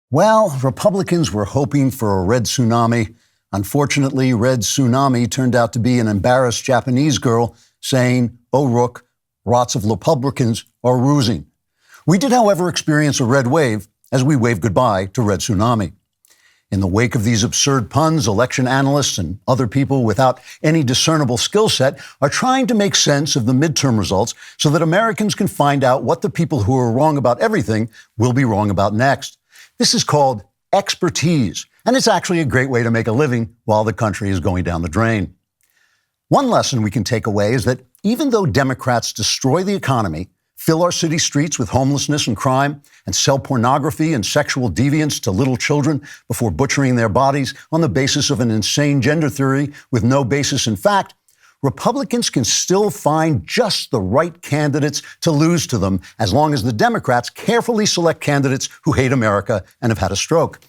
Well, Republicans were hoping for a red tsunami. Unfortunately, red tsunami turned out to be an embarrassed Japanese girl saying, "Oh, Rook, lots of Republicans are rusing." We did, however, experience a red wave as we waved goodbye to red tsunami. In the wake of these absurd puns, election analysts and other people without any discernible skill set are trying to make sense of the midterm results so that Americans can find out what the people who are wrong about everything will be wrong about next. This is called expertise, and it's actually a great way to make a living while the country is going down the drain. One lesson we can take away is that even though Democrats destroy the economy, fill our city streets with homelessness and crime, and sell pornography and sexual deviance to little children before butchering their bodies on the basis of an insane gender theory with no basis in fact, Republicans can still find just the right candidates to lose to them as long as the Democrats carefully select candidates who hate America and have had a stroke.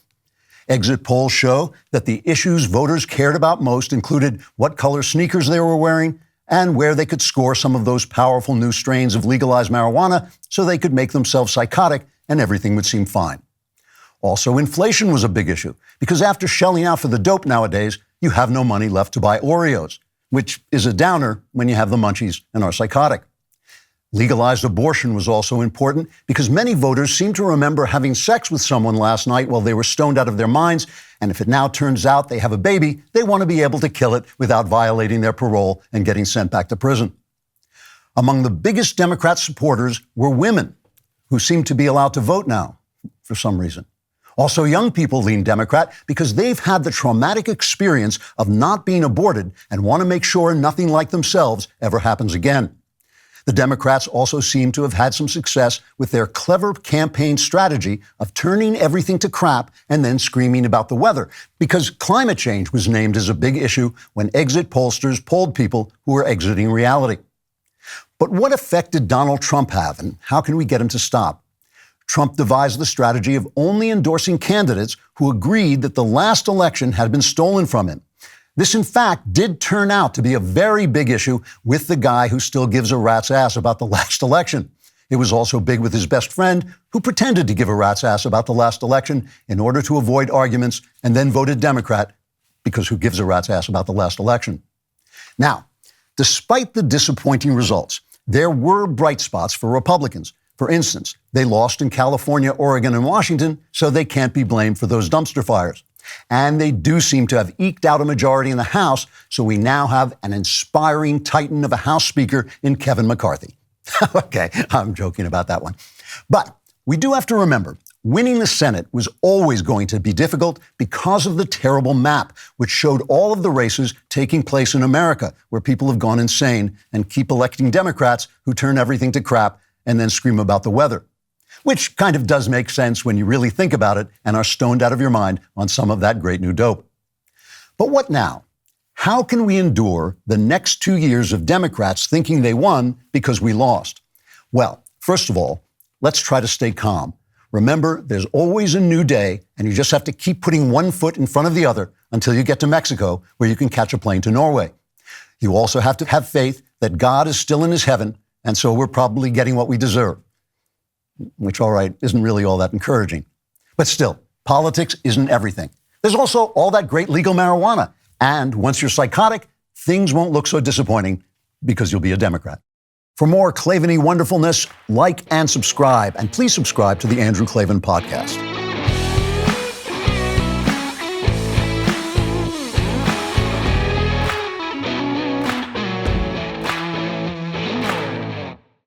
Exit polls show that the issues voters cared about most included what color sneakers they were wearing and where they could score some of those powerful new strains of legalized marijuana so they could make themselves psychotic and everything would seem fine. Also, inflation was a big issue because after shelling out for the dope nowadays, you have no money left to buy Oreos, which is a downer when you have the munchies and are psychotic. Legalized abortion was also important because many voters seem to remember having sex with someone last night while they were stoned out of their minds, and if it now turns out they have a baby, they want to be able to kill it without violating their parole and getting sent back to prison. Among the biggest Democrat supporters were women, who seem to be allowed to vote now, for some reason. Also, young people lean Democrat because they've had the traumatic experience of not being aborted and want to make sure nothing like themselves ever happens again. The Democrats also seem to have had some success with their clever campaign strategy of turning everything to crap and then screaming about the weather, because climate change was named as a big issue when exit pollsters polled people who were exiting reality. But what effect did Donald Trump have, and how can we get him to stop? Trump devised the strategy of only endorsing candidates who agreed that the last election had been stolen from him. This, in fact, did turn out to be a very big issue with the guy who still gives a rat's ass about the last election. It was also big with his best friend, who pretended to give a rat's ass about the last election in order to avoid arguments and then voted Democrat, because who gives a rat's ass about the last election? Now, despite the disappointing results, there were bright spots for Republicans. For instance, they lost in California, Oregon, and Washington, so they can't be blamed for those dumpster fires. And they do seem to have eked out a majority in the House, so we now have an inspiring titan of a House Speaker in Kevin McCarthy. Okay, I'm joking about that one. But we do have to remember, winning the Senate was always going to be difficult because of the terrible map, which showed all of the races taking place in America, where people have gone insane and keep electing Democrats who turn everything to crap and then scream about the weather, which kind of does make sense when you really think about it and are stoned out of your mind on some of that great new dope. But what now? How can we endure the next 2 years of Democrats thinking they won because we lost? Well, first of all, let's try to stay calm. Remember, there's always a new day, and you just have to keep putting one foot in front of the other until you get to Mexico, where you can catch a plane to Norway. You also have to have faith that God is still in his heaven, and so we're probably getting what we deserve, which, all right, isn't really all that encouraging. But still, politics isn't everything. There's also all that great legal marijuana. And once you're psychotic, things won't look so disappointing because you'll be a Democrat. For more Klavan-y wonderfulness, like and subscribe. And please subscribe to the Andrew Klavan Podcast.